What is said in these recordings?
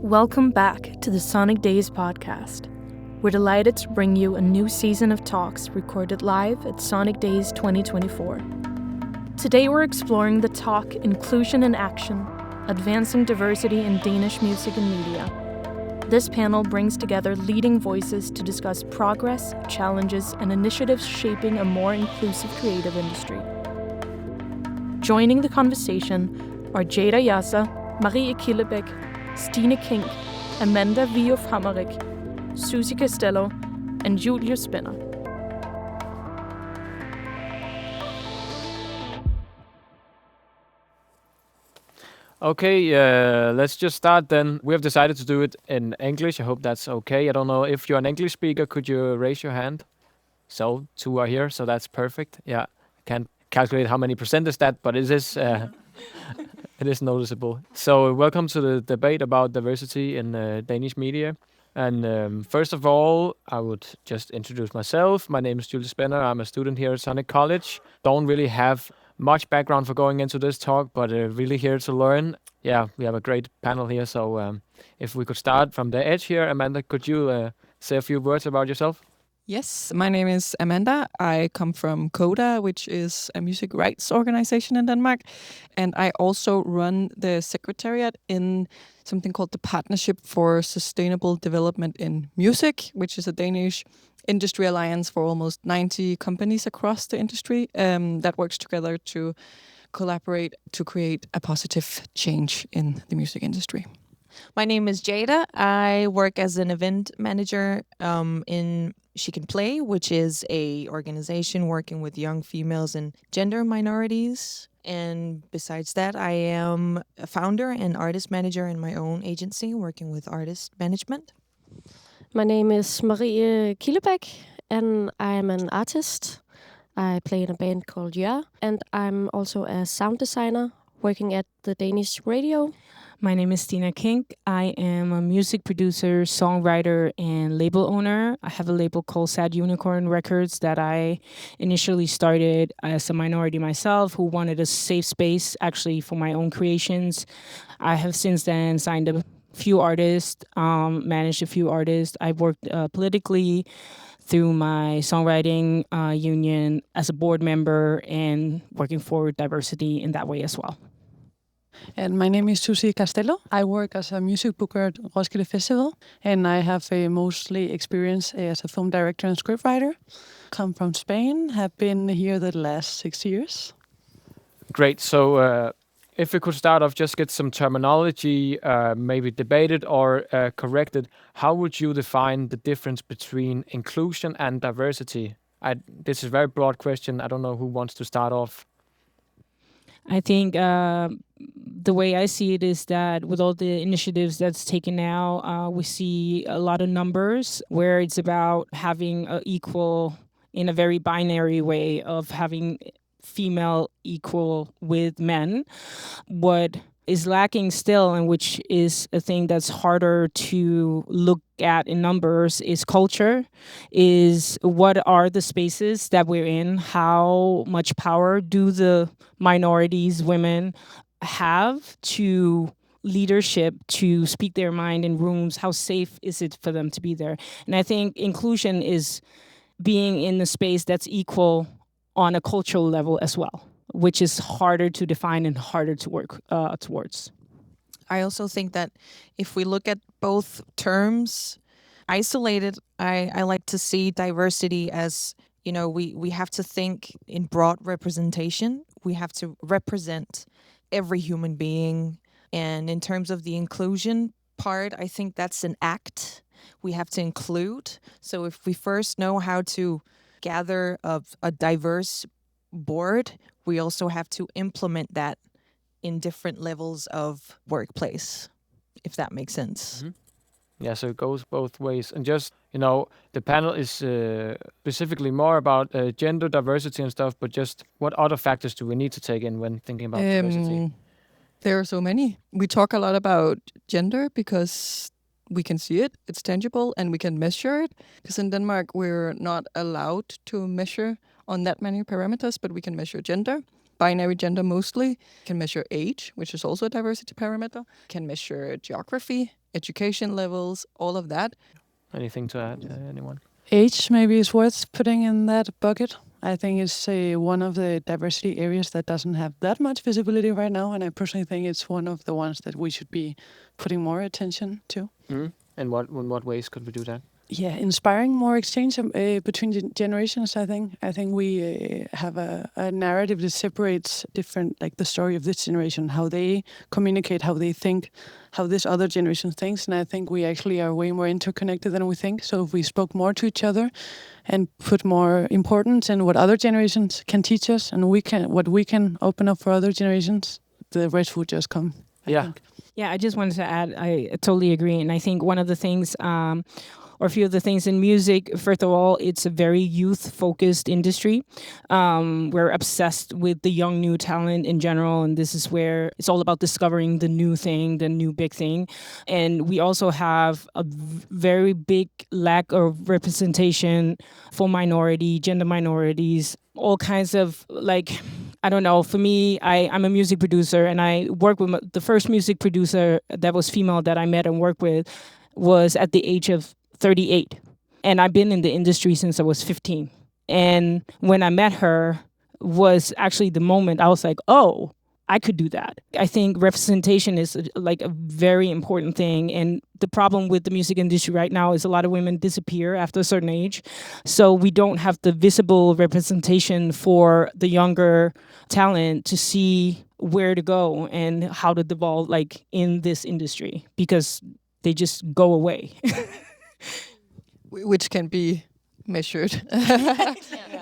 Welcome back to the Sonic Days podcast. We're delighted to bring you a new season of talks recorded live at Sonic Days 2024. Today we're exploring the talk Inclusion in Action, Advancing Diversity in Danish Music and Media. This panel brings together leading voices to discuss progress, challenges, and initiatives shaping a more inclusive creative industry. Joining the conversation are Ceyda Yasar, Kildebæk, Stine Kinck, Viuf Hammerich, Susi Castelo, and Julius Spenner. Okay, let's just start then. We have decided to do it in English. I hope that's okay. I don't know if you're an English speaker. Could you raise your hand? So, 2 are here, so that's perfect. Yeah, I can't calculate how many percent is that, but it is it is noticeable. So, welcome to the debate about diversity in Danish media. And first of all, I would just introduce myself. My name is Julius Spenner. I'm a student here at Sonic College. Don't really have much background for going into this talk, but really here to learn. Yeah, we have a great panel here. So if we could start from the edge here, Amanda, could you say a few words about yourself? Yes, my name is Amanda. I come from Koda, which is a music rights organization in Denmark. And I also run the secretariat in something called the Partnership for Sustainable Development in Music, which is a Danish industry alliance for almost 90 companies across the industry that works together to collaborate to create a positive change in the music industry. My name is Ceyda. I work as an event manager in SheCanPlay, which is a organization working with young females and gender minorities. And besides that, I am a founder and artist manager in my own agency, working with artist management. My name is Kildebæk, and I'm an artist. I play in a band called Yasar, and I'm also a sound designer working at the Danish radio. My name is Stine Kinck. I am a music producer, songwriter, and label owner. I have a label called Sad Unicorn Records that I initially started as a minority myself who wanted a safe space actually for my own creations. I have since then signed a few artists, managed a few artists. I've worked politically through my songwriting union as a board member and working for diversity in that way as well. And my name is Susi Castelo. I work as a music booker at Roskilde Festival, and I have a mostly experience as a film director and scriptwriter. Come from Spain, have been here the last 6 years. Great. So if we could start off, just get some terminology, maybe debated or corrected. How would you define the difference between inclusion and diversity? This is a very broad question. I don't know who wants to start off. I think the way I see it is that with all the initiatives that's taken now, we see a lot of numbers where it's about having equal, in a very binary way of having female equal with men. What is lacking still, and which is a thing that's harder to look at in numbers, is culture, is what are the spaces that we're in, how much power do the minorities, women, have to leadership to speak their mind in rooms, how safe is it for them to be there. And I think inclusion is being in the space that's equal on a cultural level as well, which is harder to define and harder to work towards. I also think that if we look at both terms isolated, I like to see diversity as, you know, we have to think in broad representation. We have to represent every human being. And in terms of the inclusion part, I think that's an act we have to include. So if we first know how to gather a diverse board, we also have to implement that in different levels of workplace, if that makes sense. Mm-hmm. Yeah, so it goes both ways. And just, you know, the panel is specifically more about gender diversity and stuff, but just what other factors do we need to take in when thinking about diversity? There are so many. We talk a lot about gender because we can see it, it's tangible, and we can measure it. Because in Denmark, we're not allowed to measure on that many parameters, but we can measure gender. Binary gender mostly, can measure age, which is also a diversity parameter, can measure geography, education levels, all of that. Anything to add, anyone? Age maybe is worth putting in that bucket. I think it's one of the diversity areas that doesn't have that much visibility right now, and I personally think it's one of the ones that we should be putting more attention to. Mm-hmm. And in what ways could we do that? Yeah, inspiring more exchange between generations. I think we have a narrative that separates different, like the story of this generation, how they communicate, how they think, how this other generation thinks, and I think we actually are way more interconnected than we think. So if we spoke more to each other and put more importance in what other generations can teach us, and what we can open up for other generations, the rest would just come. I think. Yeah, I just wanted to add, I totally agree. And I think one of the things, or a few of the things in music, first of all, it's a very youth-focused industry. We're obsessed with the young, new talent in general, and this is where it's all about discovering the new thing, the new big thing. And we also have a very big lack of representation for gender minorities, all kinds of, like, I don't know, for me, I'm a music producer, and I work with the first music producer that was female that I met and worked with was at the age of 38. And I've been in the industry since I was 15. And when I met her was actually the moment I was like, oh, I could do that. I think representation is like a very important thing. And the problem with the music industry right now is a lot of women disappear after a certain age. So we don't have the visible representation for the younger talent to see where to go and how to devolve like in this industry, because they just go away. Which can be measured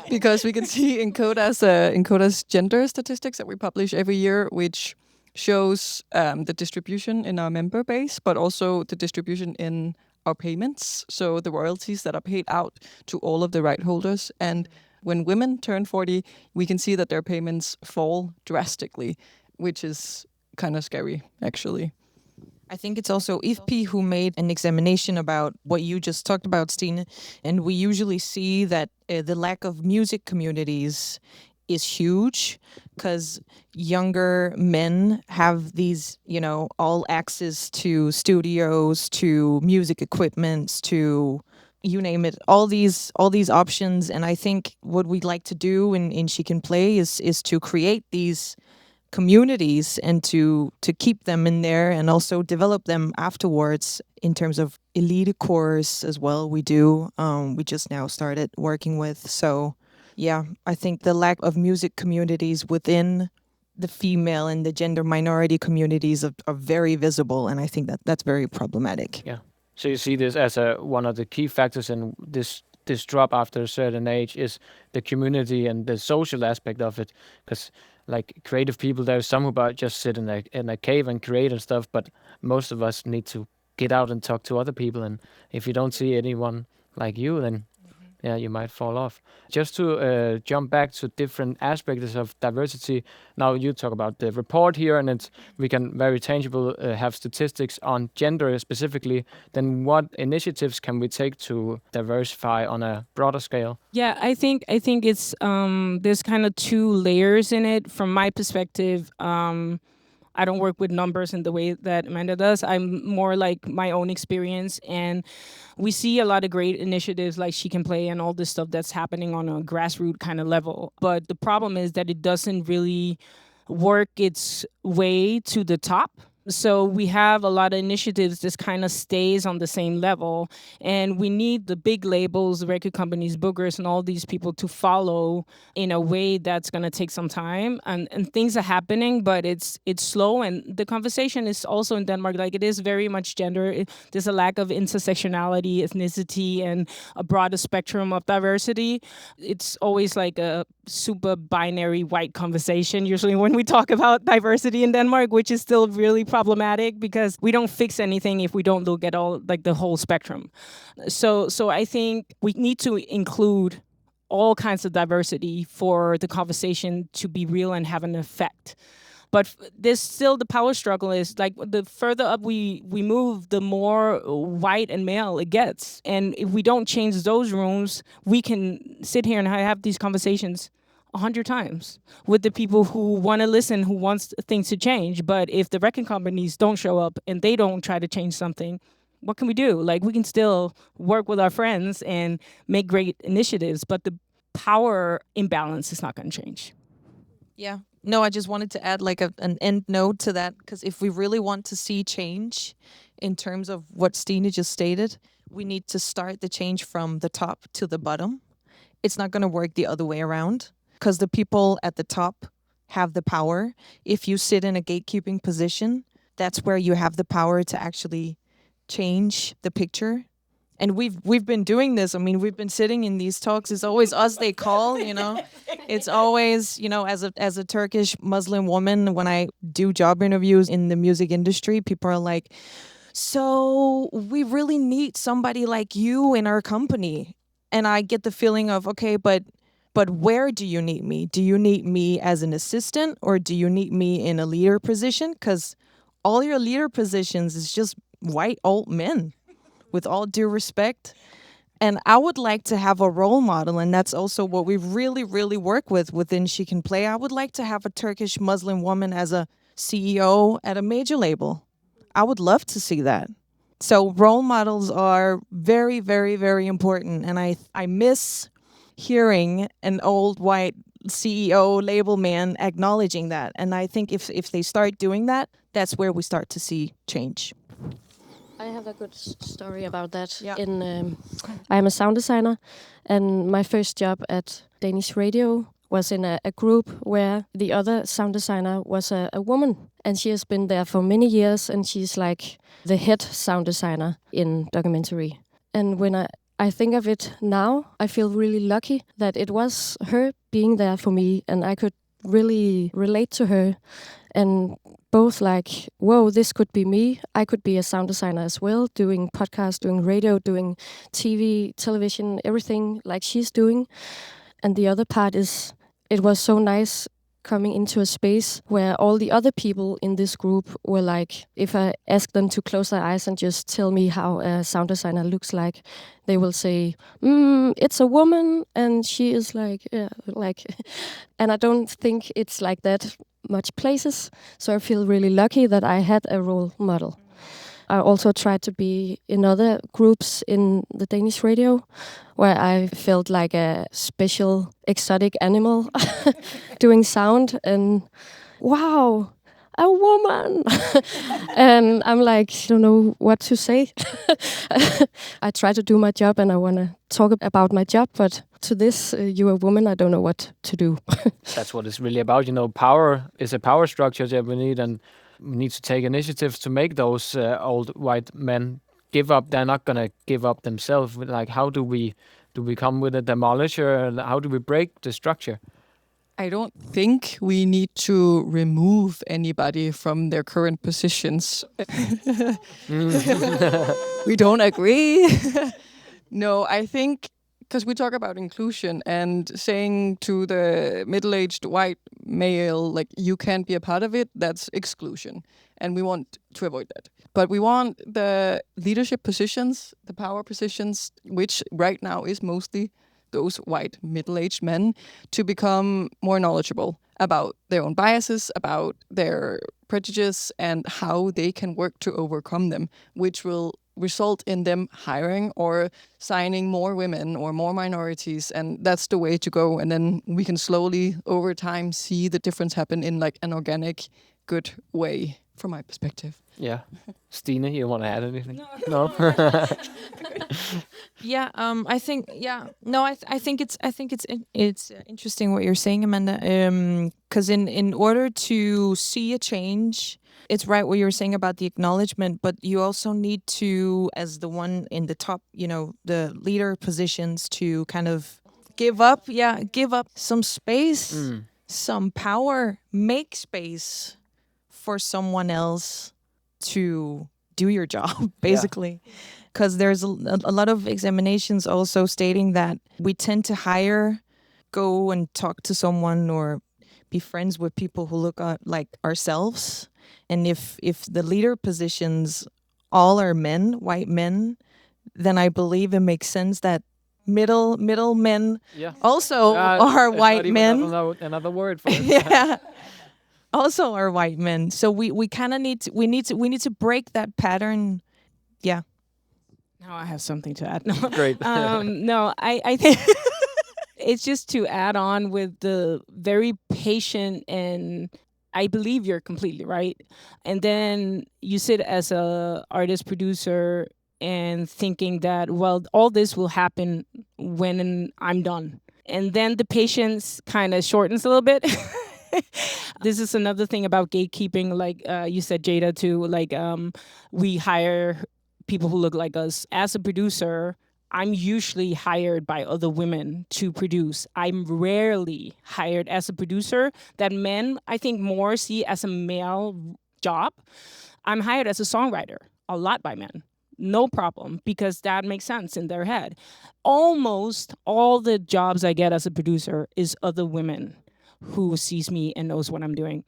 because we can see in Koda's gender statistics that we publish every year, which shows the distribution in our member base, but also the distribution in our payments, so the royalties that are paid out to all of the right holders. And when women turn 40, we can see that their payments fall drastically, which is kind of scary, actually. I think it's also IFPI who made an examination about what you just talked about, Stine. And we usually see that the lack of music communities is huge because younger men have these, all access to studios, to music equipments, to you name it, all these options. And I think what we'd like to do in SheCanPlay is to create these communities and to keep them in there and also develop them afterwards in terms of elite course as well. We just now started working with. So yeah, I think the lack of music communities within the female and the gender minority communities are very visible, and I think that's very problematic. Yeah. So you see this as one of the key factors in this drop after a certain age is the community and the social aspect of it, because like creative people, there's some who just sit in a cave and create and stuff, but most of us need to get out and talk to other people, and if you don't see anyone like you, then yeah, you might fall off. Just to jump back to different aspects of diversity, now you talk about the report here, and we can very tangible have statistics on gender specifically. Then what initiatives can we take to diversify on a broader scale? Yeah, I think it's there's kind of two layers in it. From my perspective, I don't work with numbers in the way that Amanda does. I'm more like my own experience, and we see a lot of great initiatives like SheCanPlay and all this stuff that's happening on a grassroots kind of level. But the problem is that it doesn't really work its way to the top. So we have a lot of initiatives that kind of stays on the same level, and we need the big labels, record companies, bookers, and all these people to follow in a way that's going to take some time. And things are happening, but it's slow. And the conversation is also in Denmark, like it is very much gender. There's a lack of intersectionality, ethnicity, and a broader spectrum of diversity. It's always like a super binary white conversation, usually when we talk about diversity in Denmark, which is still really problematic because we don't fix anything if we don't look at all, like the whole spectrum. So I think we need to include all kinds of diversity for the conversation to be real and have an effect. But there's still the power struggle is like the further up we move, the more white and male it gets. And if we don't change those rooms, we can sit here and have these conversations 100 times with the people who want to listen, who wants things to change. But if the record companies don't show up and they don't try to change something, what can we do? Like, we can still work with our friends and make great initiatives, but the power imbalance is not going to change. Yeah. No, I just wanted to add like an end note to that, because if we really want to see change in terms of what Stine just stated, we need to start the change from the top to the bottom. It's not going to work the other way around, because the people at the top have the power. If you sit in a gatekeeping position, that's where you have the power to actually change the picture. And we've been doing this. I mean, we've been sitting in these talks. It's always us they call, you know. It's always, you know, as a Turkish Muslim woman, when I do job interviews in the music industry, people are like, so we really need somebody like you in our company. And I get the feeling of, okay, but where do you need me? Do you need me as an assistant, or do you need me in a leader position? Because all your leader positions is just white old men, with all due respect. And I would like to have a role model, and that's also what we really, really work with within SheCanPlay. I would like to have a Turkish Muslim woman as a CEO at a major label. I would love to see that. So role models are very, very, very important. And I miss hearing an old white CEO label man acknowledging that. And I think if they start doing that, that's where we start to see change. I have a good story about that. Yeah. I'm a sound designer, and my first job at Danish radio was in a group where the other sound designer was a woman, and she has been there for many years, and she's like the head sound designer in documentary. And when I think of it now, I feel really lucky that it was her being there for me, and I could really relate to her, and both like, whoa, this could be me. I could be a sound designer as well, doing podcasts, doing radio, doing TV, television, everything like she's doing. And the other part is, it was so nice coming into a space where all the other people in this group were like, if I ask them to close their eyes and just tell me how a sound designer looks like, they will say, it's a woman, and she is like, yeah, like, and I don't think it's like that much places. So I feel really lucky that I had a role model. I also tried to be in other groups in the Danish radio where I felt like a special exotic animal doing sound, and wow, a woman. And I'm like, I don't know what to say. I try to do my job and I want to talk about my job, but to this, you're a woman, I don't know what to do. That's what it's really about. You know, power is a power structure that we need, and we need to take initiatives to make those old white men give up. They're not going to give up themselves. Like, how do we come with a demolisher? How do we break the structure? I don't think we need to remove anybody from their current positions. We don't agree. No, I think, because we talk about inclusion and saying to the middle-aged white male, like, you can't be a part of it, that's exclusion. And we want to avoid that. But we want the leadership positions, the power positions, which right now is mostly those white middle-aged men, to become more knowledgeable about their own biases, about their prejudices, and how they can work to overcome them, which will result in them hiring or signing more women or more minorities. And that's the way to go. And then we can slowly, over time, see the difference happen in like an organic, good way, from my perspective. Yeah. Stine, you want to add anything? No? Yeah, I think it's interesting what you're saying, Amanda. Because in order to see a change, it's right what you were saying about the acknowledgement, but you also need to, as the one in the top, you know, the leader positions, to kind of give up some space, some power, make space for someone else to do your job, basically. Because there's a lot of examinations also stating that we tend to go and talk to someone or be friends with people who look like ourselves. And if the leader positions all are men, white men, then I believe it makes sense that middle men also are white men. Another word for it. Yeah. Also are white men. So we kind of need to break that pattern. Yeah. Now I have something to add. No. Great. No, I think it's just to add on with the very patient, and I believe you're completely right. And then you sit as a artist producer and thinking that, well, all this will happen when I'm done. And then the patience kind of shortens a little bit. This is another thing about gatekeeping, like you said, Ceyda, too. Like we hire people who look like us. As a producer, I'm usually hired by other women to produce. I'm rarely hired as a producer that men, I think, more see as a male job. I'm hired as a songwriter a lot by men. No problem, because that makes sense in their head. Almost all the jobs I get as a producer is other women who sees me and knows what I'm doing.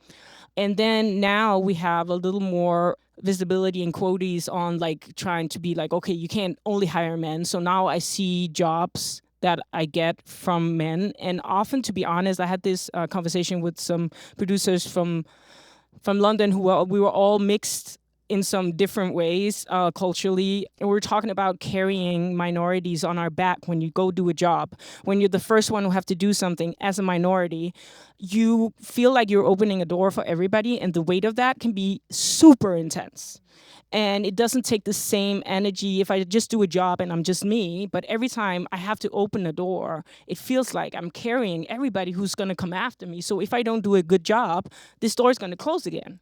And then now we have a little more visibility and quotas on like trying to be like, okay, you can't only hire men. So now I see jobs that I get from men. And often, to be honest, I had this conversation with some producers from London who we were all mixed in some different ways culturally. And we're talking about carrying minorities on our back when you go do a job. When you're the first one who have to do something as a minority, you feel like you're opening a door for everybody, and the weight of that can be super intense. And it doesn't take the same energy if I just do a job and I'm just me, but every time I have to open a door, it feels like I'm carrying everybody who's gonna come after me. So if I don't do a good job, this door is gonna close again.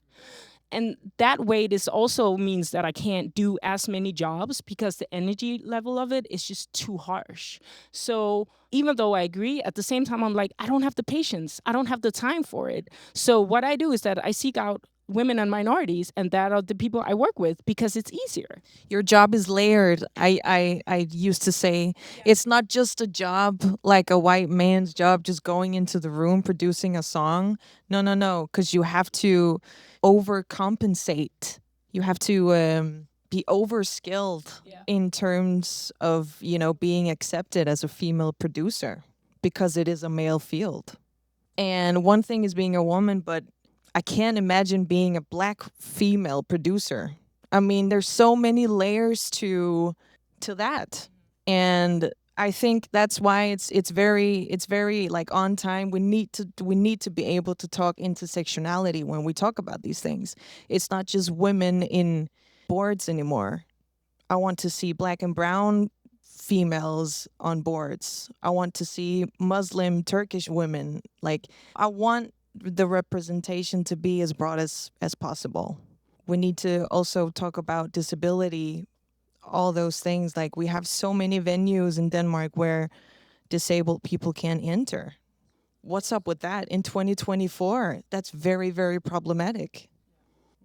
And that weight is also means that I can't do as many jobs because the energy level of it is just too harsh. So even though I agree, at the same time, I'm like, I don't have the patience. I don't have the time for it. So what I do is that I seek out women and minorities, and that are the people I work with because it's easier. Your job is layered. I used to say it's not just a job like a white man's job, just going into the room producing a song. No, because you have to overcompensate. You have to be overskilled in terms of, being accepted as a female producer because it is a male field. And one thing is being a woman, but I can't imagine being a black female producer. I mean, there's so many layers to that. And I think that's why it's very like on time. We need to be able to talk intersectionality when we talk about these things. It's not just women in boards anymore. I want to see black and brown females on boards. I want to see Muslim, Turkish women. Like, I want the representation to be as broad as possible. We need to also talk about disability, all those things. Like, we have so many venues in Denmark where disabled people can't enter. What's up with that in 2024? That's very, very problematic.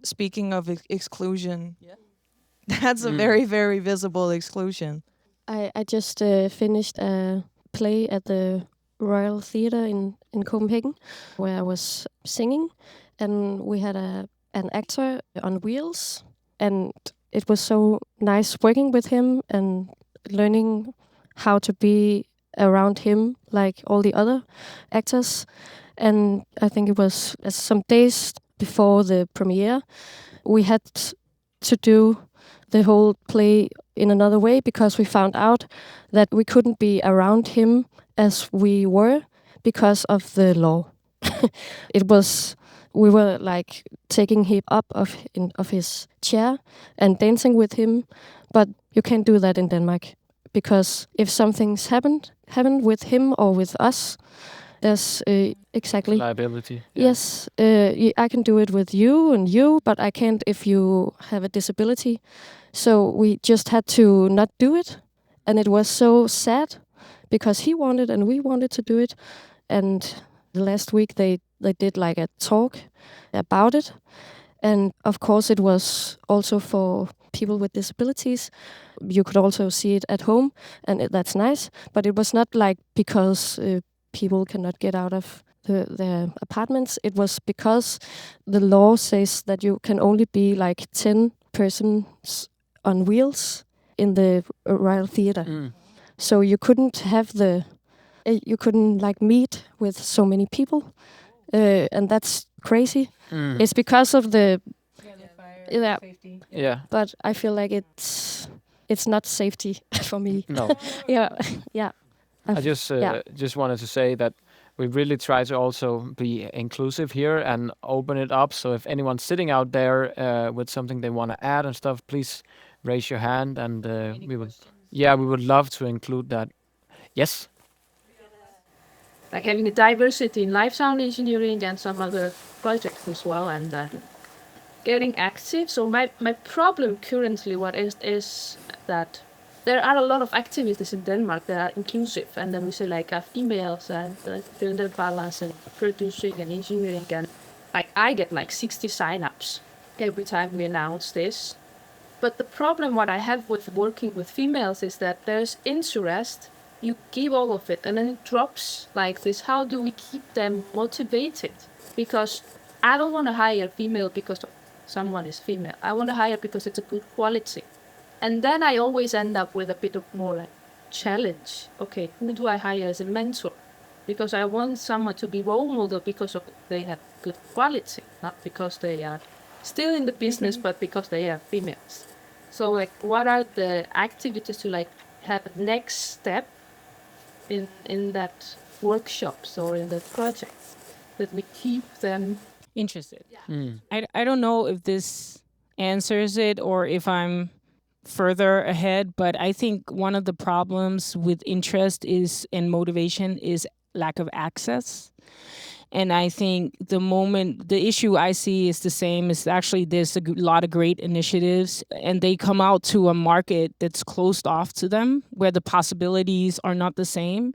Speaking of exclusion, that's a very, very visible exclusion. I just finished a play at the Royal Theatre in Copenhagen, where I was singing, and we had an actor on wheels, and it was so nice working with him and learning how to be around him like all the other actors. And I think it was some days before the premiere, we had to do the whole play in another way because we found out that we couldn't be around him as we were because of the law. We were like taking him up of his chair and dancing with him, but you can't do that in Denmark because if something's happened with him or with us, there's exactly liability. Yes, I can do it with you, but I can't if you have a disability. So we just had to not do it, and it was so sad because he wanted and we wanted to do it. And the last week they did like a talk about it, and of course it was also for people with disabilities. You could also see it at home, and that's nice. But it was not like because people cannot get out of their apartments. It was because the law says that you can only be like 10 persons on wheels in the Royal Theatre. So you couldn't have you couldn't like meet with so many people, and that's crazy. It's because of the Safety. Yeah. but I feel like it's not safety for me. No. Yeah. I just wanted to say that we really try to also be inclusive here and open it up. So if anyone's sitting out there with something they want to add and stuff, please raise your hand, and we would love to include that. Yes. Like having a diversity in life sound engineering and some other projects as well, and getting active. So my problem currently is that there are a lot of activities in Denmark that are inclusive, and then we say like females and gender balance and producing and engineering, and like I get like 60 sign-ups every time we announce this. But the problem what I have with working with females is that there's interest, you give all of it, and then it drops like this. How do we keep them motivated? Because I don't want to hire a female because someone is female. I want to hire because it's a good quality. And then I always end up with a bit of more like challenge. Okay, who do I hire as a mentor? Because I want someone to be role model because of they have good quality, not because they are still in the business, but because they are females. So like, what are the activities to like have a next step in that workshops or in the projects that we keep them interested? I don't know if this answers it or if I'm further ahead, but I think one of the problems with interest and motivation is lack of access. And I think the issue I see is the same. Is actually there's a lot of great initiatives, and they come out to a market that's closed off to them, where the possibilities are not the same,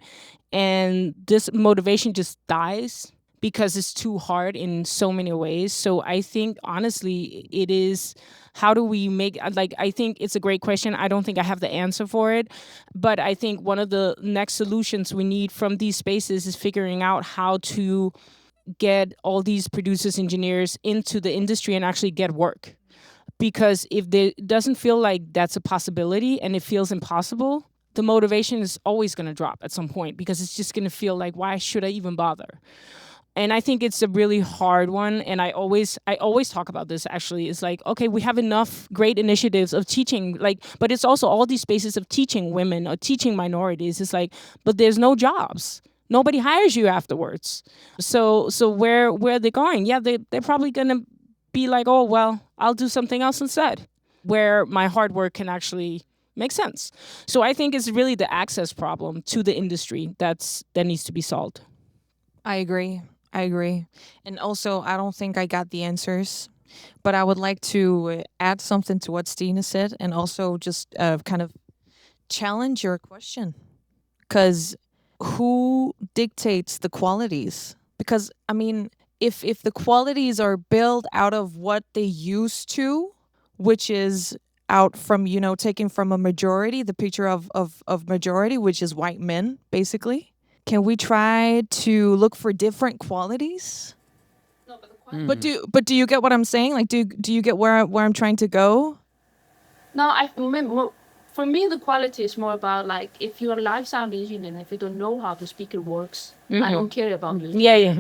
and this motivation just dies because it's too hard in so many ways. So I think honestly, it is, how do we make, like, I think it's a great question. I don't think I have the answer for it, but I think one of the next solutions we need from these spaces is figuring out how to get all these producers, engineers into the industry and actually get work. Because if it doesn't feel like that's a possibility and it feels impossible, the motivation is always going to drop at some point, because it's just going to feel like, why should I even bother? And I think it's a really hard one. And I always talk about this, actually. It's like, okay, we have enough great initiatives of teaching, like, but it's also all these spaces of teaching women or teaching minorities. It's like, but there's no jobs. Nobody hires you afterwards. So where are they going? Yeah, they're probably going to be like, oh, well, I'll do something else instead, where my hard work can actually make sense. So I think it's really the access problem to the industry that needs to be solved. I agree. And also, I don't think I got the answers, but I would like to add something to what Stine said, and also just kind of challenge your question. Because who dictates the qualities? Because, I mean, if the qualities are built out of what they used to, which is out from, taken from a majority, the picture of majority, which is white men, basically. Can we try to look for different qualities? No, but But do you get what I'm saying? Like, do you get where I'm trying to go? No, I remember. For me, the quality is more about like, if you're a live sound engineer and if you don't know how the speaker works, I don't care about it. Yeah.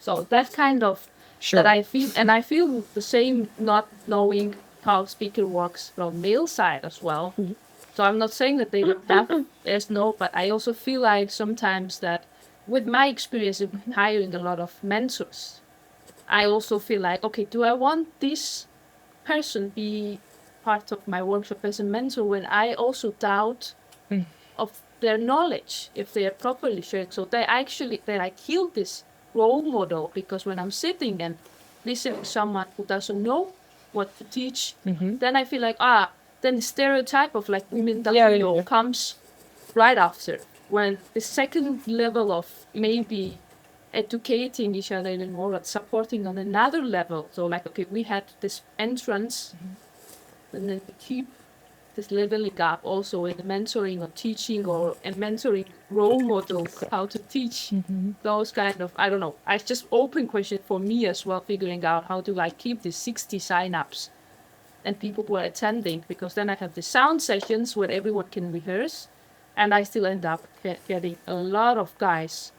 So that's kind of that I feel, and I feel the same not knowing how speaker works from male side as well. So I'm not saying that they don't have, there's no, but I also feel like sometimes that with my experience in hiring a lot of mentors, I also feel like, okay, do I want this person be part of my workshop as a mentor when I also doubt of their knowledge, if they are properly shared? So they I kill this role model, because when I'm sitting and listening to someone who doesn't know what to teach, then I feel like, then the stereotype of like women comes right after, when the second level of maybe educating each other even more, and supporting on another level. So like, okay, we had this entrance, and then we keep this leveling up also in the mentoring or teaching, or in mentoring role models, how to teach those kind of, I don't know. It's just open question for me as well, figuring out how do I keep these 60 sign-ups and people who are attending, because then I have the sound sessions where everyone can rehearse, And I still end up getting a lot of guys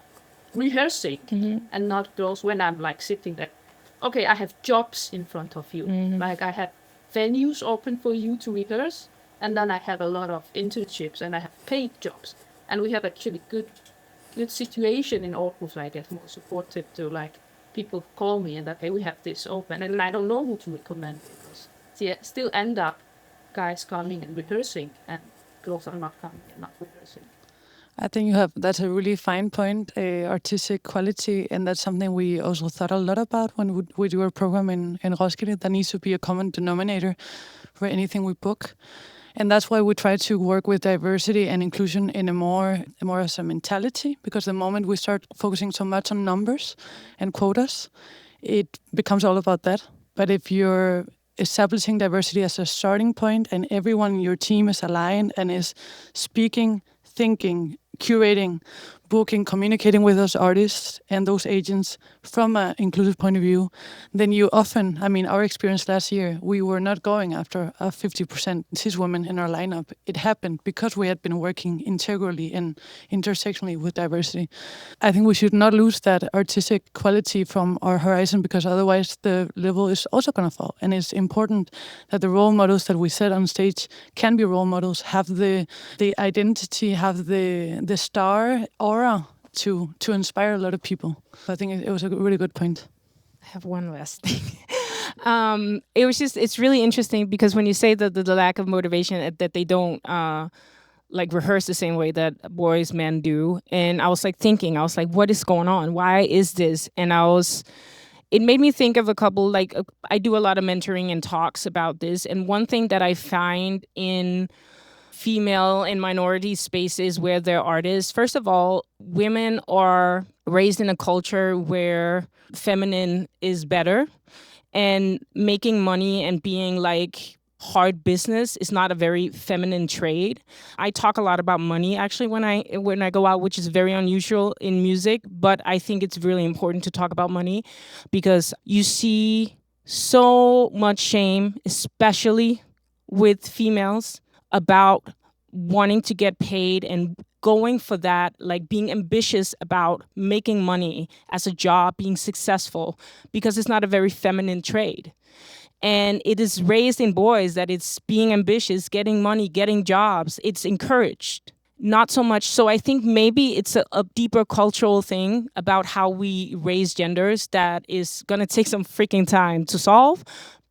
rehearsing and not girls when I'm like sitting there. Okay, I have jobs in front of you. Like I have venues open for you to rehearse, and then I have a lot of internships and I have paid jobs. And we have actually good situation in Aarhus. I get more supportive to like people call me and that, hey, we have this open, and I don't know who to recommend because still end up guys coming and rehearsing and girls are not coming and not rehearsing. I think that's a really fine point, artistic quality, and that's something we also thought a lot about when we do a program in Roskilde. There needs to be a common denominator for anything we book. And that's why we try to work with diversity and inclusion in a more as a mentality, because the moment we start focusing so much on numbers and quotas, it becomes all about that. But if you're establishing diversity as a starting point and everyone in your team is aligned and is speaking, thinking, curating, booking, communicating with those artists and those agents from an inclusive point of view, then you often, our experience last year, we were not going after a 50% cis women in our lineup. It happened because we had been working integrally and intersectionally with diversity. I think we should not lose that artistic quality from our horizon, because otherwise the level is also going to fall. And it's important that the role models that we set on stage can be role models, have the identity, have the star aura to inspire a lot of people. So I think it was a really good point. I have one last thing. It's really interesting because when you say that the lack of motivation, that they don't rehearse the same way that boys, men do. And I was thinking, what is going on? Why is this? And it made me think of a couple, I do a lot of mentoring and talks about this. And one thing that I find in female and minority spaces where they're artists, first of all, women are raised in a culture where feminine is better, and making money and being hard business is not a very feminine trade. I talk a lot about money actually when I go out, which is very unusual in music, but I think it's really important to talk about money because you see so much shame, especially with females, about wanting to get paid and going for that, being ambitious about making money as a job, being successful, because it's not a very feminine trade. And it is raised in boys that it's being ambitious, getting money, getting jobs. It's encouraged, not so much. So I think maybe it's a deeper cultural thing about how we raise genders that is going to take some freaking time to solve.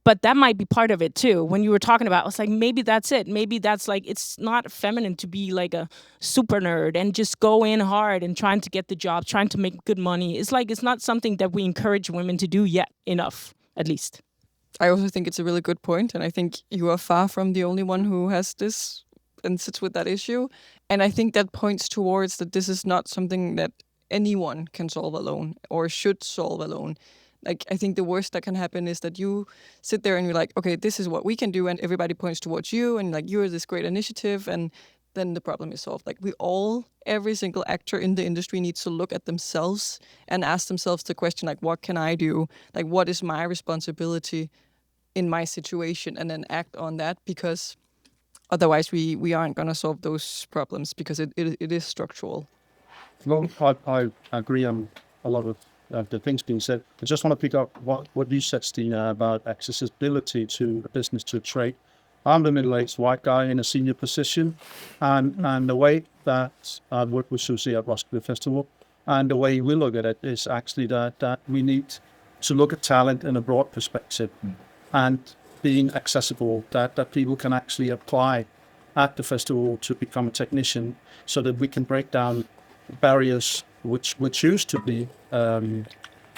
But that might be part of it too. When you were talking about, I was maybe that's it. Maybe that's it's not feminine to be a super nerd and just go in hard and trying to get the job, trying to make good money. It's it's not something that we encourage women to do yet enough, at least. I also think it's a really good point, and I think you are far from the only one who has this and sits with that issue. And I think that points towards that this is not something that anyone can solve alone or should solve alone. I think the worst that can happen is that you sit there and you're okay, this is what we can do, and everybody points towards you, and you're this great initiative, and then the problem is solved. Every single actor in the industry needs to look at themselves and ask themselves the question, what can I do? What is my responsibility in my situation, and then act on that, because otherwise we aren't going to solve those problems, because it is structural. Well, I agree on a lot of the things being said. I just want to pick up what you said, Stine, about accessibility to a business, to a trade. I'm the middle-aged white guy in a senior position, and the way that I work with Susi at Roskilde Festival, and the way we look at it is actually that we need to look at talent in a broad perspective, and being accessible, that people can actually apply at the festival to become a technician, so that we can break down barriers which used to be.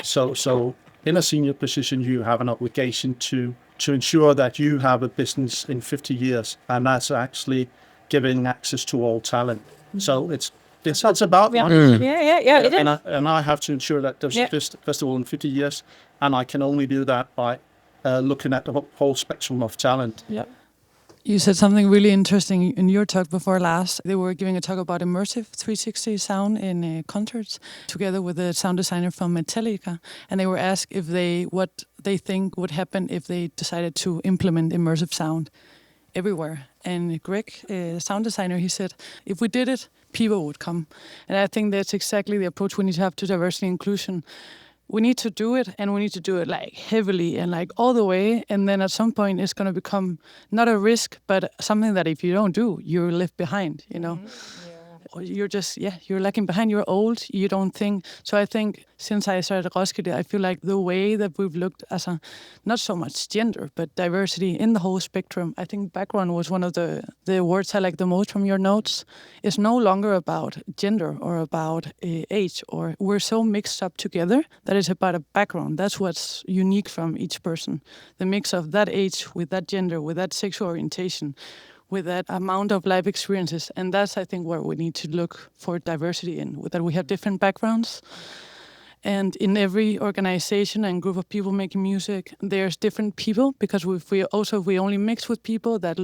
So in a senior position, you have an obligation to ensure that you have a business in 50 years, and that's actually giving access to all talent. So it's about money. Yeah. It is. And I have to ensure that there's a festival in 50 years, and I can only do that by looking at the whole spectrum of talent. Yeah. You said something really interesting in your talk before last. They were giving a talk about immersive 360 sound in concerts together with a sound designer from Metallica. And they were asked what they think would happen if they decided to implement immersive sound everywhere. And Greg, sound designer, he said, if we did it, people would come. And I think that's exactly the approach we need to have to diversity and inclusion. We need to do it, and we need to do it like heavily and like all the way. And then at some point, it's going to become not a risk, but something that if you don't do, you're left behind, you know. Or you're just, you're lagging behind, you're old, you don't think. So I think since I started Roskilde, I feel like the way that we've looked as not so much gender, but diversity in the whole spectrum. I think background was one of the words I like the most from your notes. It's no longer about gender or about age, or we're so mixed up together that it's about a background. That's what's unique from each person. The mix of that age with that gender, with that sexual orientation, with that amount of life experiences. And that's, I think, where we need to look for diversity in, that we have different backgrounds. And in every organization and group of people making music, there's different people, because if we only mix with people that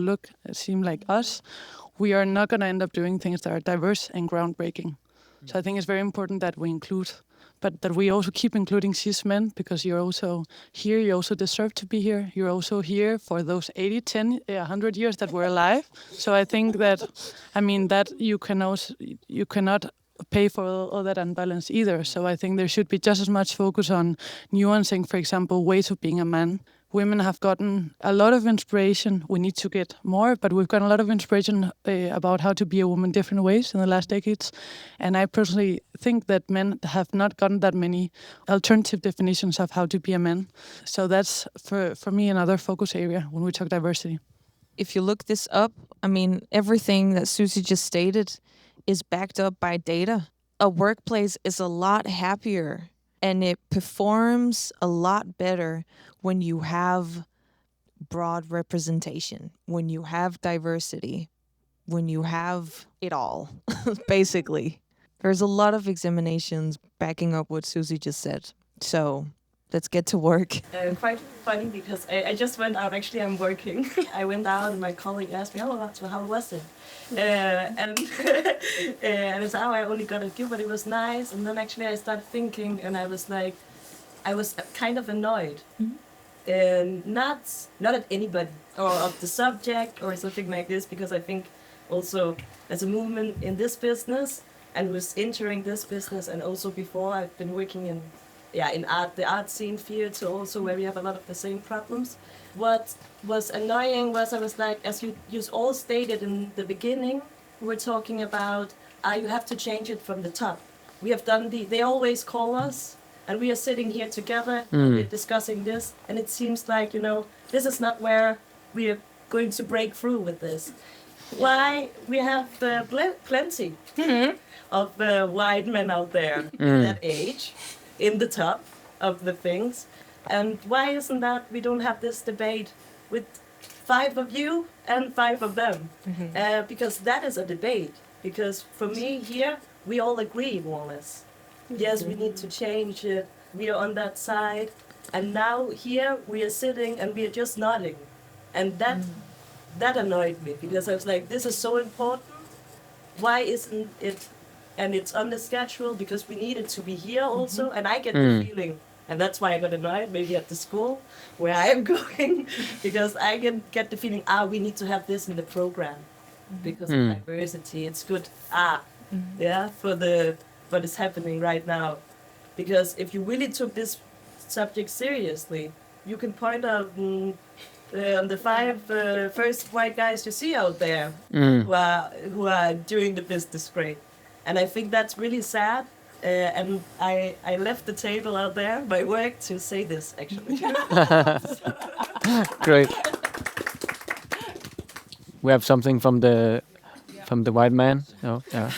seem like us, we are not going to end up doing things that are diverse and groundbreaking. So I think it's very important that we include, but that we also keep including cis men, because you're also here, you also deserve to be here. You're also here for those 80, 10, 100 years that we're alive. So I think that, that you cannot pay for all that unbalance either. So I think there should be just as much focus on nuancing, for example, ways of being a man. Women have gotten a lot of inspiration. We need to get more, but we've gotten a lot of inspiration about how to be a woman different ways in the last decades. And I personally think that men have not gotten that many alternative definitions of how to be a man. So that's, for me, another focus area when we talk diversity. If you look this up, everything that Susi just stated is backed up by data. A workplace is a lot happier and it performs a lot better when you have broad representation, when you have diversity, when you have it all, basically. There's a lot of examinations backing up what Susi just said. So let's get to work. Quite funny because I just went out. Actually, I'm working. I went out and my colleague asked me, how was it? And it's how I only got a gift, but it was nice. And then actually I started thinking, and I was kind of annoyed. And not at anybody or of the subject or something like this, because I think also as a movement in this business and was entering this business, and also before I've been working in the art scene field, so also where we have a lot of the same problems. What was annoying was I was like, as you all stated in the beginning, we were talking about you have to change it from the top. We have done they always call us, and we are sitting here together, we're discussing this, and it seems like, this is not where we are going to break through with this. Why? We have plenty of white men out there in that age, in the top of the things. And why isn't that we don't have this debate with 5 of you and 5 of them? Because that is a debate. Because for me here, we all agree more or less. Yes, we need to change it. We are on that side. And now here we are sitting and we are just nodding. And that annoyed me, because I was like, this is so important. Why isn't it? And it's on the schedule because we need it to be here also. And I get the feeling, and that's why I got annoyed, maybe at the school where I am going, because I can get the feeling, we need to have this in the program because of diversity. It's good. For what is happening right now. Because if you really took this subject seriously, you can point out on the 5 first white guys you see out there who are doing the business great. And I think that's really sad. And I left the table out there, my work, to say this, actually. Great. We have something from the white man. Oh, yeah.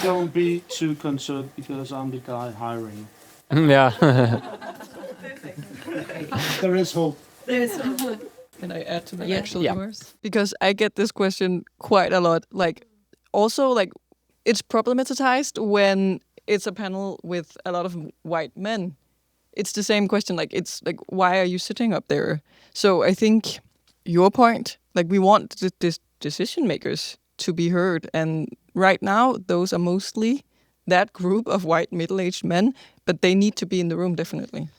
Don't be too concerned, because I'm the guy hiring. Yeah. There is hope. Can I add to that yours? Because I get this question quite a lot. Also, it's problematized when it's a panel with a lot of white men. It's the same question. Why are you sitting up there? So I think your point, we want the decision makers to be heard. And right now, those are mostly that group of white middle-aged men, but they need to be in the room, definitely.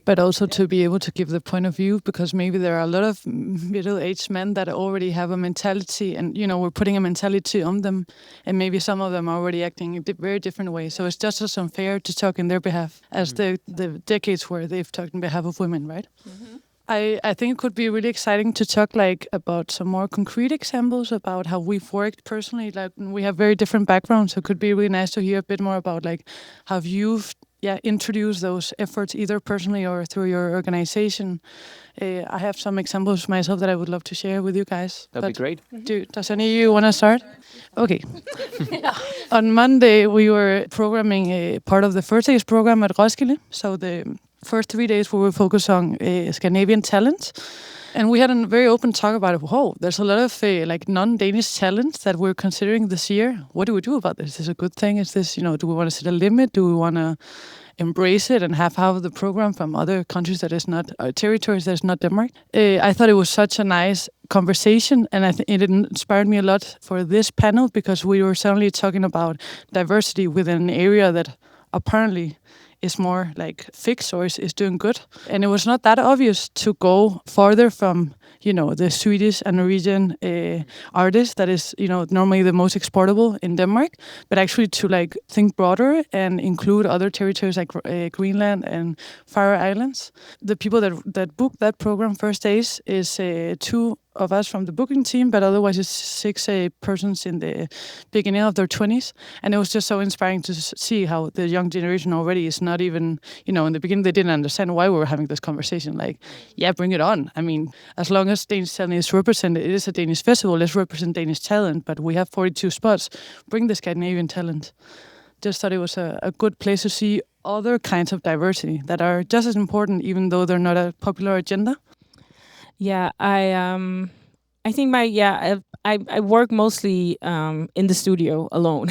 but also to be able to give the point of view, because maybe there are a lot of middle-aged men that already have a mentality, and we're putting a mentality on them, and maybe some of them are already acting in very different ways. So it's just as unfair to talk in their behalf as the decades where they've talked in behalf of women, right? Mm-hmm. I think it could be really exciting to talk about some more concrete examples about how we've worked personally. We have very different backgrounds, so it could be really nice to hear a bit more about how you've introduced those efforts either personally or through your organization. I have some examples myself that I would love to share with you guys. That'd be great. Does any of you want to start? Okay. On Monday, we were programming a part of the first day's program at Roskilde. So the first 3 days we were focused on Scandinavian talent. And we had a very open talk about, there's a lot of non-Danish talent that we're considering this year. What do we do about this? Is this a good thing? Is this, do we want to set a limit? Do we want to embrace it and have half of the program from other countries that is not, territories that is not Denmark? I thought it was such a nice conversation, and I think it inspired me a lot for this panel, because we were suddenly talking about diversity within an area that apparently is more fixed or is doing good. And it was not that obvious to go farther from, the Swedish and Norwegian artist that is, normally the most exportable in Denmark, but actually to think broader and include other territories like Greenland and Faroe Islands. The people that booked that program first days is 2 of us from the booking team, but otherwise it's 6 persons in the beginning of their 20s. And it was just so inspiring to see how the young generation already is not even, in the beginning they didn't understand why we were having this conversation. Bring it on. I mean, as long as Danish talent is represented, it is a Danish festival, let's represent Danish talent, but we have 42 spots. Bring the Scandinavian talent. Just thought it was a good place to see other kinds of diversity that are just as important, even though they're not a popular agenda. Yeah, I think I work mostly in the studio alone.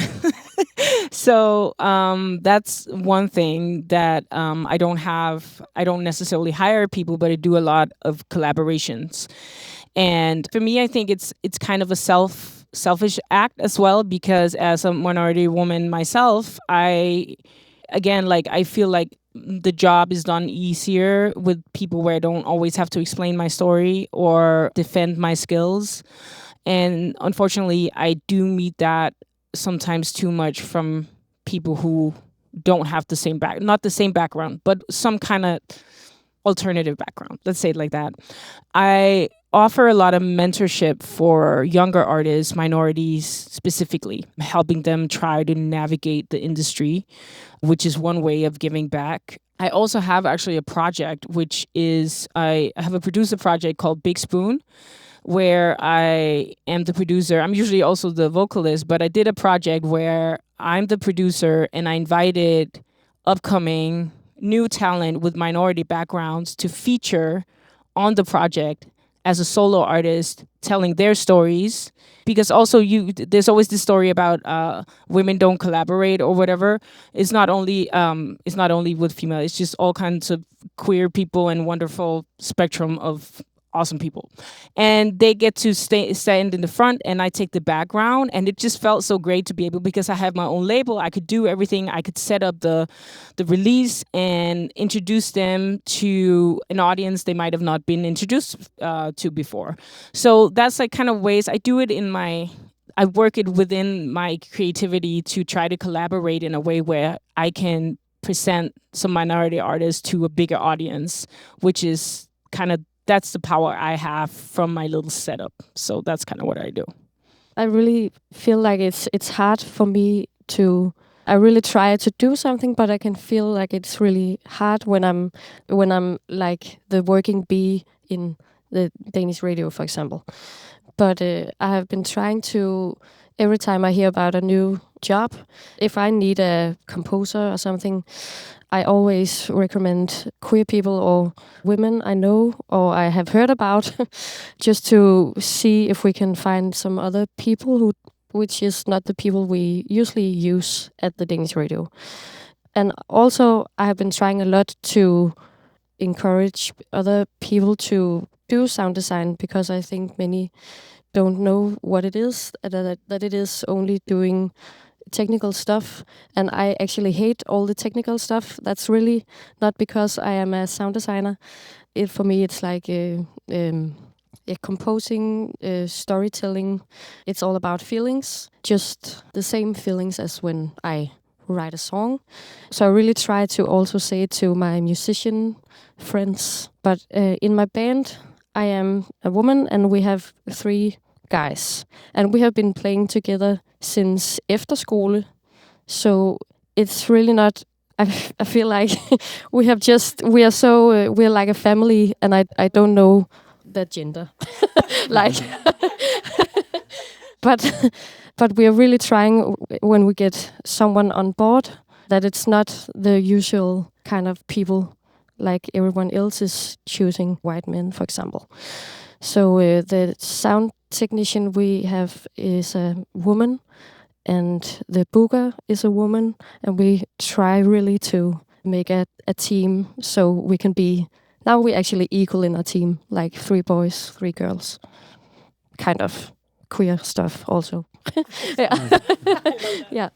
So that's one thing that I don't necessarily hire people, but I do a lot of collaborations. And for me, I think it's kind of a selfish act as well, because as a minority woman myself, I feel like the job is done easier with people where I don't always have to explain my story or defend my skills. And unfortunately, I do meet that sometimes too much from people who don't have the same not the same background, but some kind of alternative background. Let's say it like that. I offer a lot of mentorship for younger artists, minorities specifically, helping them try to navigate the industry, which is one way of giving back. I also have actually a project, which is I have a producer project called Big Spoon, where I am the producer. I'm usually also the vocalist, but I did a project where I'm the producer and I invited upcoming new talent with minority backgrounds to feature on the project as a solo artist, telling their stories. Because also there's always this story about women don't collaborate or whatever. It's not only with female. It's just all kinds of queer people and wonderful spectrum of awesome people, and they get to stand in the front, and I take the background, and it just felt so great to be able, because I have my own label, I could do everything. I could set up the release and introduce them to an audience they might have not been introduced to before. So that's kind of ways I do it I work it within my creativity to try to collaborate in a way where I can present some minority artists to a bigger audience, which is that's the power I have from my little setup. So that's kind of what I do. I really feel like it's hard for me to. I really try to do something, but I can feel like it's really hard when I'm like the working bee in the Danish radio, for example. But I have been trying to. Every time I hear about a new job, if I need a composer or something, I always recommend queer people or women I know or I have heard about, just to see if we can find some other people which is not the people we usually use at the Danish radio. And also, I have been trying a lot to encourage other people to do sound design, because I think many don't know what it is, that it is only doing technical stuff, and I actually hate all the technical stuff. That's really not because I am a sound designer. For me, it's like composing, storytelling. It's all about feelings, just the same feelings as when I write a song. So I really try to also say it to my musician friends. But in my band, I am a woman and we have 3 guys. And we have been playing together since efterskole. So it's really not... I feel like we are like a family, and I don't know the gender. Like, but we are really trying when we get someone on board that it's not the usual kind of people like everyone else is choosing white men, for example. So the sound technician we have is a woman, and the booker is a woman, and we try really to make a team so we can be... Now we're actually equal in our team, like 3 boys, 3 girls. Kind of queer stuff also. Yeah. Yeah.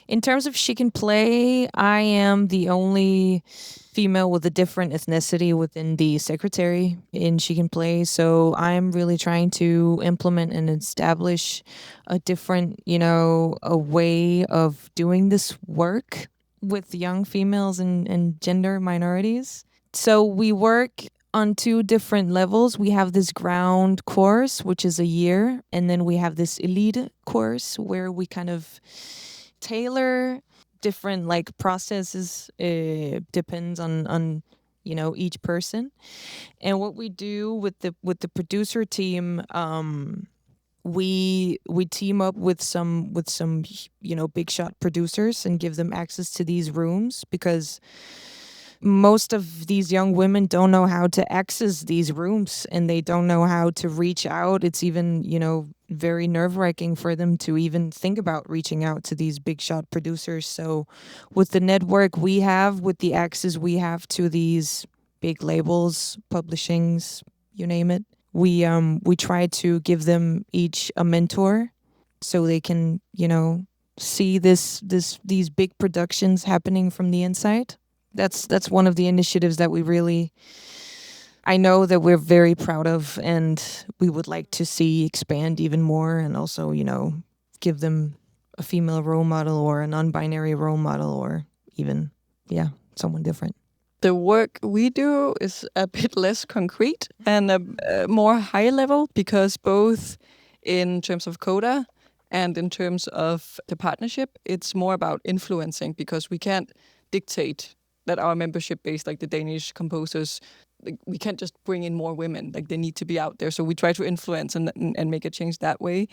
In terms of SheCanPlay, I am the only female with a different ethnicity within the secretary in SheCanPlay. So I'm really trying to implement and establish a different, a way of doing this work with young females and gender minorities. So we work on 2 different levels. We have this ground course, which is a year, and then we have this elite course where we kind of tailor different processes. Depends on each person. And what we do with the producer team, we team up with some big shot producers and give them access to these rooms, because most of these young women don't know how to access these rooms, and they don't know how to reach out. It's even, very nerve-wracking for them to even think about reaching out to these big shot producers. So with the network we have, with the access we have to these big labels, publishings, you name it, we try to give them each a mentor so they can, see these big productions happening from the inside. That's one of the initiatives that I know that we're very proud of, and we would like to see expand even more, and also, give them a female role model or a non-binary role model, or even, someone different. The work we do is a bit less concrete and a more high level, because both in terms of Koda and in terms of the partnership, it's more about influencing, because we can't dictate that our membership base, like the Danish composers, we can't just bring in more women. Like, they need to be out there. So we try to influence and make a change that way.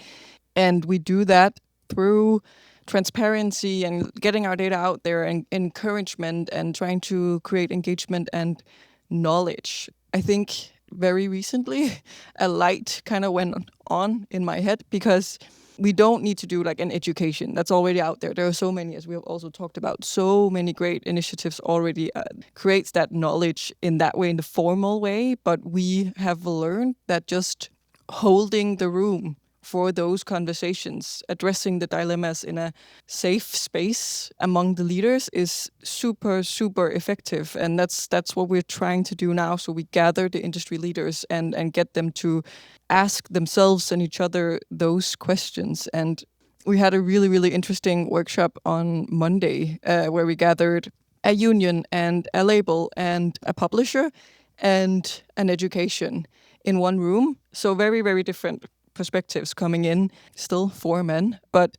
And we do that through transparency and getting our data out there, and encouragement, and trying to create engagement and knowledge. I think very recently a light kind of went on in my head, because we don't need to do an education. That's already out there. There are so many, as we have also talked about, so many great initiatives already creates that knowledge in that way, in the formal way. But we have learned that just holding the room for those conversations, addressing the dilemmas in a safe space among the leaders, is super, super effective. And that's what we're trying to do now. So we gather the industry leaders and get them to ask themselves and each other those questions. And we had a really, really interesting workshop on Monday where we gathered a union and a label and a publisher and an education in one room. So very, very different perspectives coming in, still 4 men, but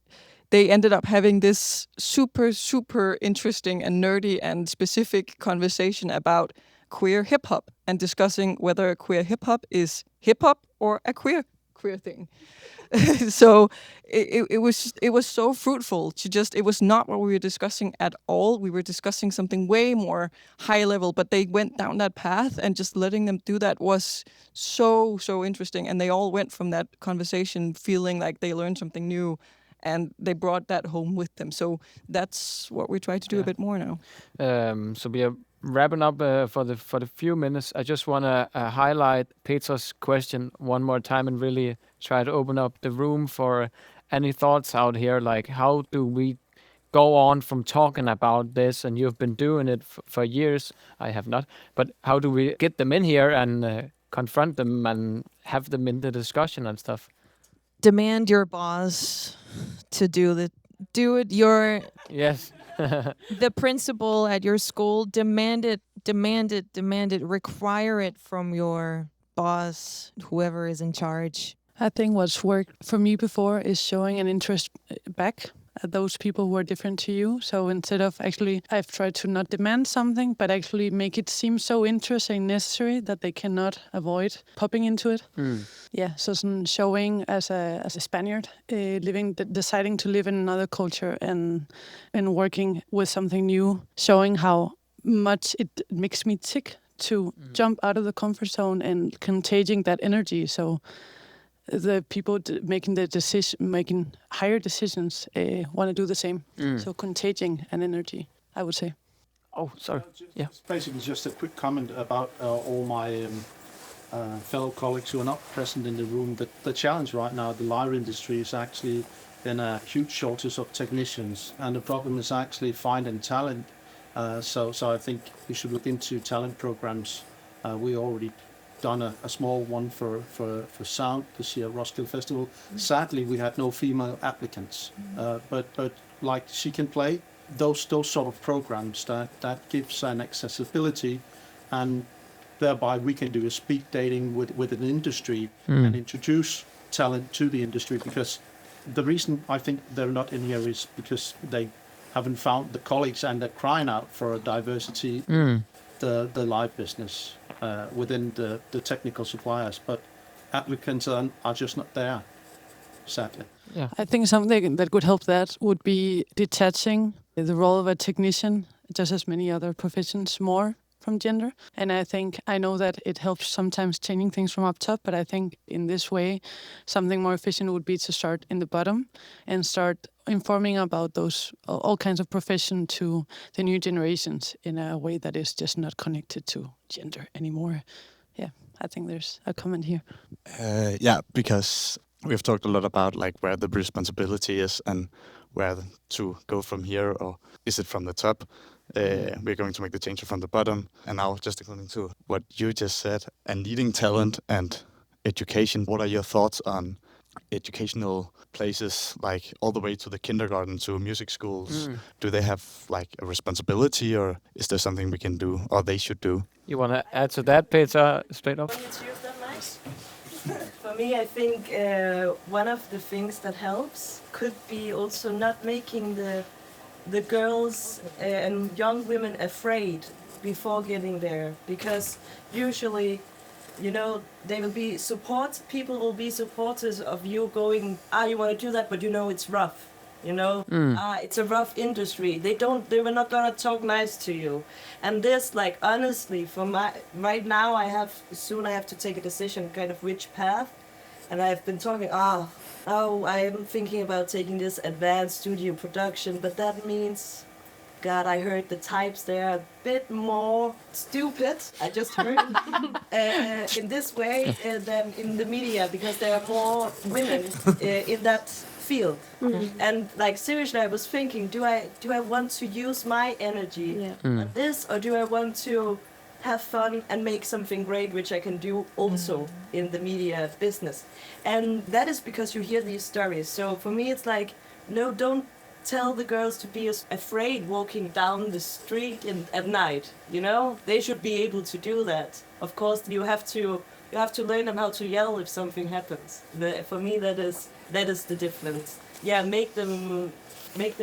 they ended up having this super, super interesting and nerdy and specific conversation about queer hip-hop, and discussing whether queer hip-hop is hip-hop or a queer thing. So it was so fruitful to it was not what we were discussing at all. We were discussing something way more high level, but they went down that path, and just letting them do that was so, so interesting. And they all went from that conversation feeling like they learned something new, and they brought that home with them. So that's what we try to do a bit more now. So we are wrapping up for the few minutes. I just want to highlight Peter's question one more time, and really try to open up the room for any thoughts out here? Like, how do we go on from talking about this? And you've been doing it for years. I have not. But how do we get them in here and confront them and have them in the discussion and stuff? Demand your boss to do it. Your Yes. the principal at your school, demand it. Require it from your boss, whoever is in charge. I think what's worked for me before is showing an interest back at those people who are different to you. So instead of I've tried to not demand something, but actually make it seem so interesting, necessary that they cannot avoid popping into it. Yeah, so some showing as a Spaniard, deciding to live in another culture and working with something new, showing how much it makes me tick to jump out of the comfort zone and contagion that energy. So the people making higher decisions want to do the same. So contagion and energy, I would say. Oh, sorry. Yeah. Basically, just a quick comment about all my fellow colleagues who are not present in the room. The challenge right now, the lyre industry is actually in a huge shortage of technicians, and the problem is actually finding talent. So I think we should look into talent programs. We already done a small one for sound this year, Roskilde Festival. Sadly, we had no female applicants, but like SheCanPlay, those sort of programs that gives an accessibility, and thereby we can do a speed dating with an industry and introduce talent to the industry. Because the reason I think they're not in here is because they haven't found the colleagues, and they're crying out for a diversity the live business within the technical suppliers, but applicants are just not there, sadly. Yeah. I think something that could help that would be detaching the role of a technician, just as many other professions, more from gender. And I know that it helps sometimes changing things from up top, but I think in this way, something more efficient would be to start in the bottom and start informing about those all kinds of profession to the new generations in a way that is just not connected to gender anymore. Yeah, I think there's a comment here. Yeah, because we've talked a lot about like where the responsibility is and where to go from here, or is it from the top? We're going to make the change from the bottom. And now, just according to what you just said, and leading talent and education, what are your thoughts on educational places, like all the way to the kindergarten, to music schools? Do they have like a responsibility, or is there something we can do, or they should do? You want to add to that, Peter, straight up? For me, I think one of the things that helps could be also not making the girls and young women afraid before getting there, because usually, you know, they will be people will be supporters of you going, you want to do that, but you know it's rough, you know, it's a rough industry. They were not gonna talk nice to you. And this, like, honestly, right now I have to take a decision, kind of which path, and I've been talking, I am thinking about taking this advanced studio production, but that means, God, I heard the types there are a bit more stupid. I just heard in this way than in the media, because there are more women in that field. And like, seriously, I was thinking, do I want to use my energy on this, or do I want to have fun and make something great, which I can do also in the media business? And that is because you hear these stories. So for me, it's like, no, don't tell the girls to be afraid walking down the street at night. You know, they should be able to do that. Of course, you have to learn them how to yell if something happens. For me, that is the difference. Yeah, make them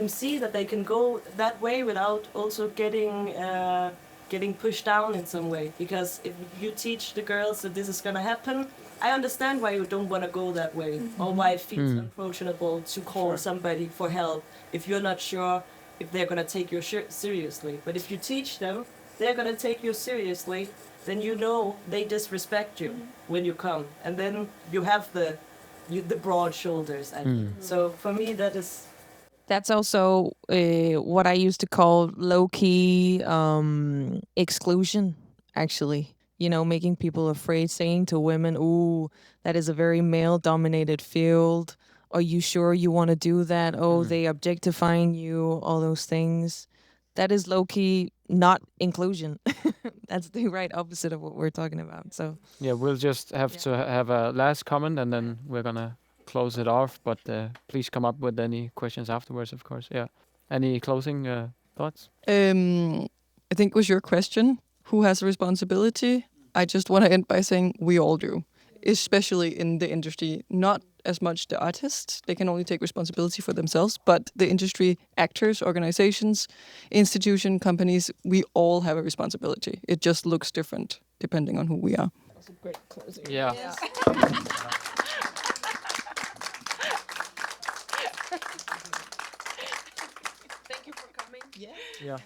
see that they can go that way without also getting pushed down in some way. Because if you teach the girls that this is gonna happen, I understand why you don't want to go that way, or why it feels unapproachable to call somebody for help if you're not sure if they're going to take you seriously. But if you teach them, they're going to take you seriously, then you know they disrespect you when you come. And then you have the broad shoulders. So for me, that's also what I used to call low-key exclusion, actually. You know, making people afraid, saying to women, ooh, that is a very male-dominated field, are you sure you want to do that? Oh, they objectifying you, all those things. That is low-key not inclusion. That's the right opposite of what we're talking about. So Yeah, we'll just have to have a last comment and then we're gonna close it off. But please come up with any questions afterwards, of course. Yeah. Any closing thoughts? I think it was your question. Who has a responsibility? I just want to end by saying we all do, especially in the industry. Not as much the artists. They can only take responsibility for themselves, but the industry actors, organizations, institution, companies, we all have a responsibility. It just looks different depending on who we are. That's a great closing. Yeah. thank you for coming. Yeah.